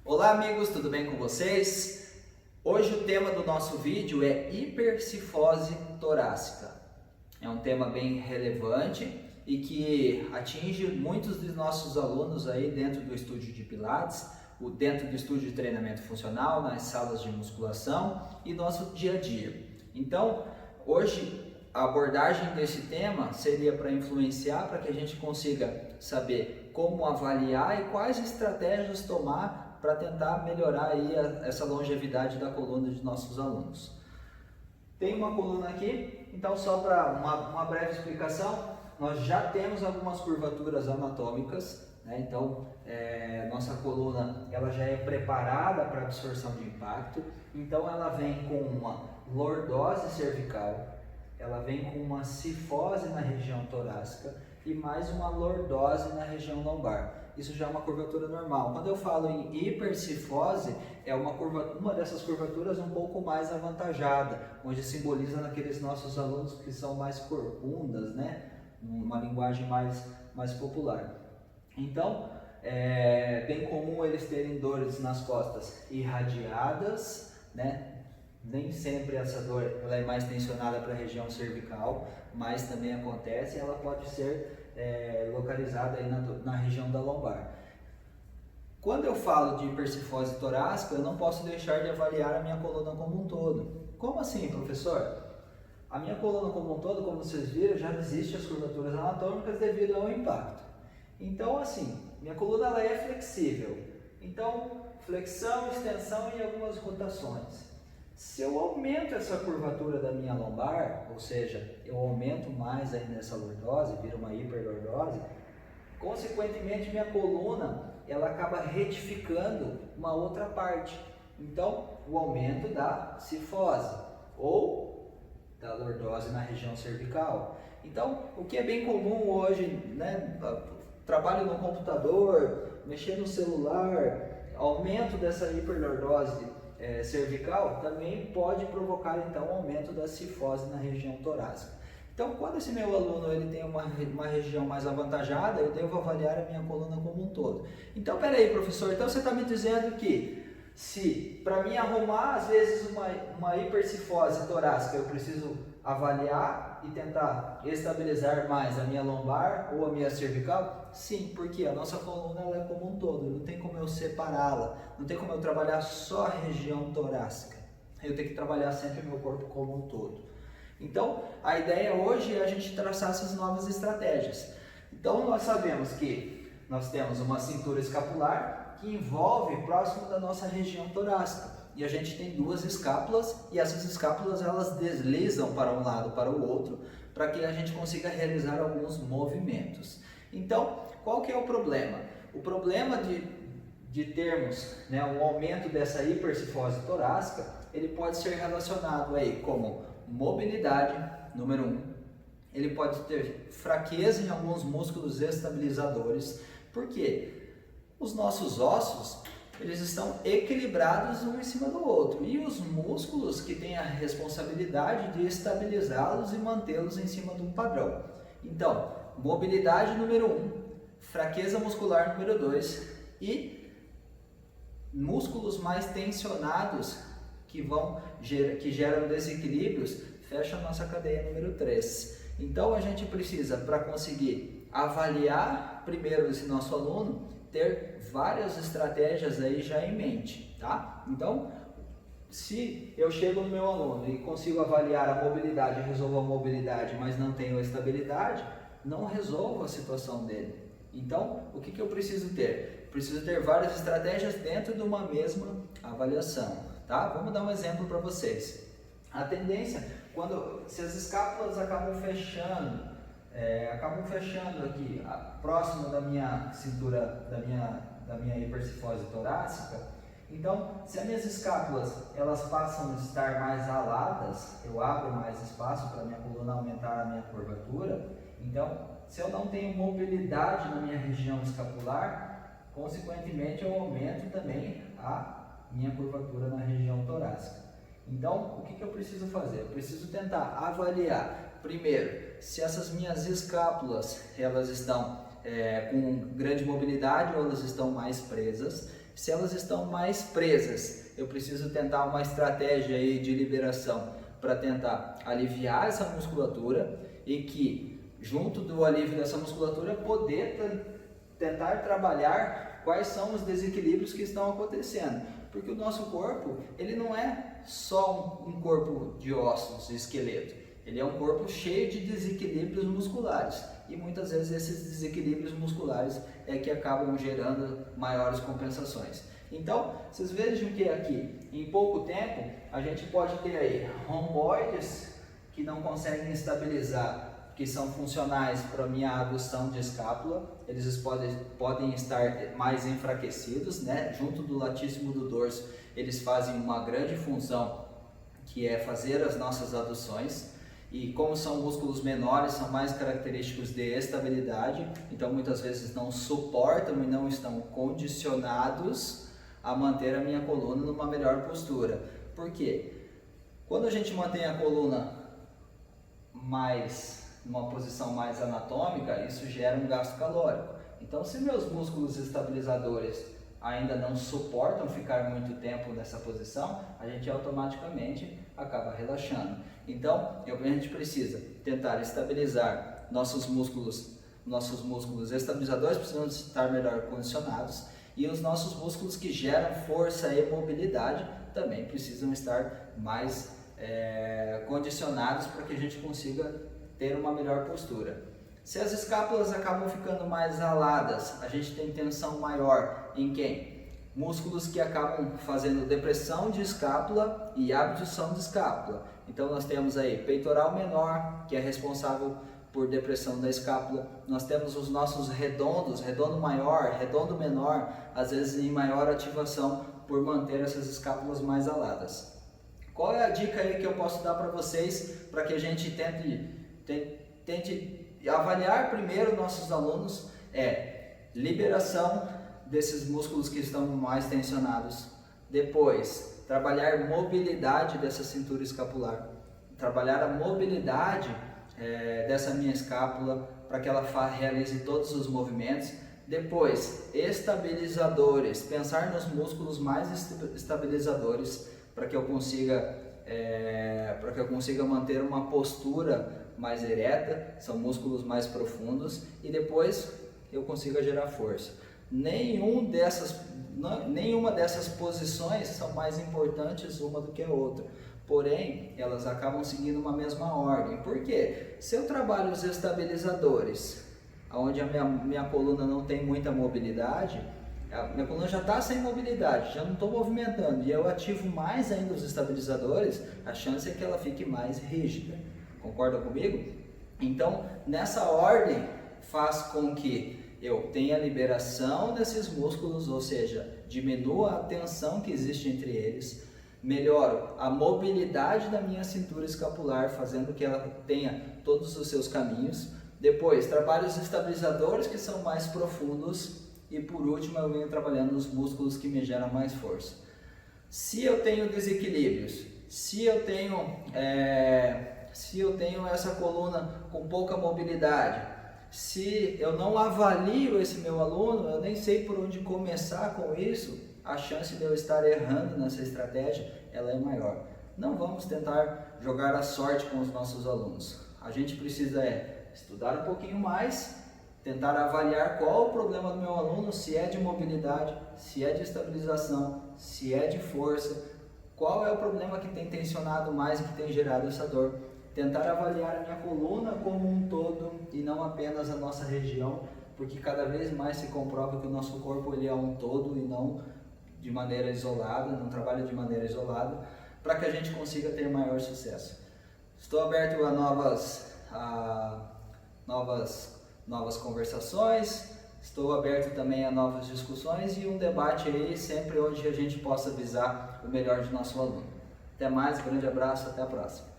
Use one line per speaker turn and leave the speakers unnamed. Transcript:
Olá amigos, tudo bem com vocês? Hoje o tema do nosso vídeo é hipercifose torácica. É um tema bem relevante e que atinge muitos dos nossos alunos aí dentro do estúdio de Pilates, dentro do estúdio de treinamento funcional, nas salas de musculação e nosso dia a dia. Então, hoje a abordagem desse tema seria para influenciar, para que a gente consiga saber como avaliar e quais estratégias tomar para tentar melhorar aí essa longevidade da coluna de nossos alunos. Tem uma coluna aqui, então só para uma breve explicação, nós já temos algumas curvaturas anatômicas, né? Então nossa coluna ela já é preparada para absorção de impacto, então ela vem com uma lordose cervical, ela vem com uma cifose na região torácica e mais uma lordose na região lombar. Isso já é uma curvatura normal. Quando eu falo em hipercifose, é uma dessas curvaturas um pouco mais avantajada, onde simboliza naqueles nossos alunos que são mais corcundas, né? Uma linguagem mais popular. Então, é bem comum eles terem dores nas costas irradiadas, né? Nem sempre essa dor ela é mais tensionada para a região cervical, mas também acontece e ela pode ser localizada aí na região da lombar. Quando eu falo de hipercifose torácica, eu não posso deixar de avaliar a minha coluna como um todo. Como assim, professor? A minha coluna como um todo, como vocês viram, já existem as curvaturas anatômicas devido ao impacto. Então, assim, minha coluna ela é flexível. Então, flexão, extensão e algumas rotações. Se eu aumento essa curvatura da minha lombar, ou seja, eu aumento mais ainda essa lordose, vira uma hiperlordose, consequentemente minha coluna ela acaba retificando uma outra parte. Então, o aumento da cifose ou da lordose na região cervical. Então, o que é bem comum hoje, né, trabalho no computador, mexer no celular, aumento dessa hiperlordose cervical também pode provocar então um aumento da cifose na região torácica. Então, quando esse meu aluno ele tem uma região mais avantajada, eu devo avaliar a minha coluna como um todo. Então, peraí, professor, então você está me dizendo que se para mim arrumar às vezes uma hipercifose torácica, eu preciso avaliar e tentar estabilizar mais a minha lombar ou a minha cervical? Sim, porque a nossa coluna ela é como um todo, não tem como eu separá-la, não tem como eu trabalhar só a região torácica, eu tenho que trabalhar sempre o meu corpo como um todo. Então, a ideia hoje é a gente traçar essas novas estratégias. Então, nós sabemos que nós temos uma cintura escapular que envolve próximo da nossa região torácica. E a gente tem duas escápulas e essas escápulas elas deslizam para um lado para o outro para que a gente consiga realizar alguns movimentos. Então, qual que é o problema? O problema de termos, né, um aumento dessa hipercifose torácica, ele pode ser relacionado aí como mobilidade, número 1. Ele pode ter fraqueza em alguns músculos estabilizadores. Por quê? Os nossos ossos eles estão equilibrados um em cima do outro e os músculos que têm a responsabilidade de estabilizá-los e mantê-los em cima de um padrão. Então, mobilidade número 1, fraqueza muscular número 2 e músculos mais tensionados que geram desequilíbrios fecham a nossa cadeia número 3. Então a gente precisa, para conseguir avaliar primeiro esse nosso aluno, ter várias estratégias aí já em mente, tá? Então, se eu chego no meu aluno e consigo avaliar a mobilidade, resolvo a mobilidade, mas não tenho a estabilidade, não resolvo a situação dele. Então, o que eu preciso ter? Preciso ter várias estratégias dentro de uma mesma avaliação, tá? Vamos dar um exemplo para vocês. A tendência, se as escápulas acabam fechando aqui, próximo da minha cintura, da minha hipercifose torácica, então, se as minhas escápulas elas passam a estar mais aladas, eu abro mais espaço para a minha coluna aumentar a minha curvatura. Então, se eu não tenho mobilidade na minha região escapular, consequentemente eu aumento também a minha curvatura na região torácica. Então, o que eu preciso fazer? Eu preciso tentar avaliar, primeiro, se essas minhas escápulas elas estão com grande mobilidade ou elas estão mais presas. Se elas estão mais presas, eu preciso tentar uma estratégia aí de liberação para tentar aliviar essa musculatura e que, junto do alívio dessa musculatura, poder tentar trabalhar quais são os desequilíbrios que estão acontecendo. Porque o nosso corpo, ele não é só um corpo de ossos e esqueleto, ele é um corpo cheio de desequilíbrios musculares. E muitas vezes esses desequilíbrios musculares é que acabam gerando maiores compensações. Então, vocês vejam que aqui, em pouco tempo, a gente pode ter aí romboides que não conseguem estabilizar, que são funcionais para a minha abdução de escápula. Eles podem estar mais enfraquecidos, né? Junto do latíssimo do dorso, eles fazem uma grande função, que é fazer as nossas aduções. E como são músculos menores, são mais característicos de estabilidade, então muitas vezes não suportam e não estão condicionados a manter a minha coluna numa melhor postura. Por quê? Quando a gente mantém a coluna numa posição mais anatômica, isso gera um gasto calórico. Então, se meus músculos estabilizadores ainda não suportam ficar muito tempo nessa posição, a gente automaticamente acaba relaxando. Então, a gente precisa tentar estabilizar nossos músculos estabilizadores precisam estar melhor condicionados, e os nossos músculos que geram força e mobilidade também precisam estar mais condicionados para que a gente consiga ter uma melhor postura. Se as escápulas acabam ficando mais aladas, a gente tem tensão maior em quem? Músculos que acabam fazendo depressão de escápula e abdução de escápula. Então nós temos aí peitoral menor, que é responsável por depressão da escápula. Nós temos os nossos redondos, redondo maior, redondo menor, às vezes em maior ativação por manter essas escápulas mais aladas. Qual é a dica aí que eu posso dar para vocês para que a gente tente avaliar primeiro nossos alunos? Liberação desses músculos que estão mais tensionados. Depois, trabalhar mobilidade dessa cintura escapular. Trabalhar a mobilidade dessa minha escápula para que ela realize todos os movimentos. Depois, estabilizadores. Pensar nos músculos mais estabilizadores para que eu consiga manter uma postura mais ereta. São músculos mais profundos. E depois eu consiga gerar força. Nenhuma dessas posições são mais importantes uma do que a outra, porém elas acabam seguindo uma mesma ordem. Por quê? Se eu trabalho os estabilizadores, onde a minha coluna não tem muita mobilidade, a minha coluna já está sem mobilidade, já não estou movimentando, e eu ativo mais ainda os estabilizadores, a chance é que ela fique mais rígida. Concorda comigo? Então, nessa ordem faz com que eu tenho a liberação desses músculos, ou seja, diminuo a tensão que existe entre eles, melhoro a mobilidade da minha cintura escapular, fazendo que ela tenha todos os seus caminhos. Depois, trabalho os estabilizadores que são mais profundos e por último eu venho trabalhando os músculos que me geram mais força. Se eu tenho desequilíbrios, se eu tenho essa coluna com pouca mobilidade, se eu não avalio esse meu aluno, eu nem sei por onde começar com isso, a chance de eu estar errando nessa estratégia, ela é maior. Não vamos tentar jogar a sorte com os nossos alunos. A gente precisa estudar um pouquinho mais, tentar avaliar qual o problema do meu aluno, se é de mobilidade, se é de estabilização, se é de força, qual é o problema que tem tensionado mais e que tem gerado essa dor. Tentar avaliar a minha coluna como um todo e não apenas a nossa região, porque cada vez mais se comprova que o nosso corpo ele é um todo e não de maneira isolada, não trabalha de maneira isolada, para que a gente consiga ter maior sucesso. Estou aberto a novas conversações, estou aberto também a novas discussões e um debate aí sempre onde a gente possa visar o melhor de nosso aluno. Até mais, grande abraço, até a próxima.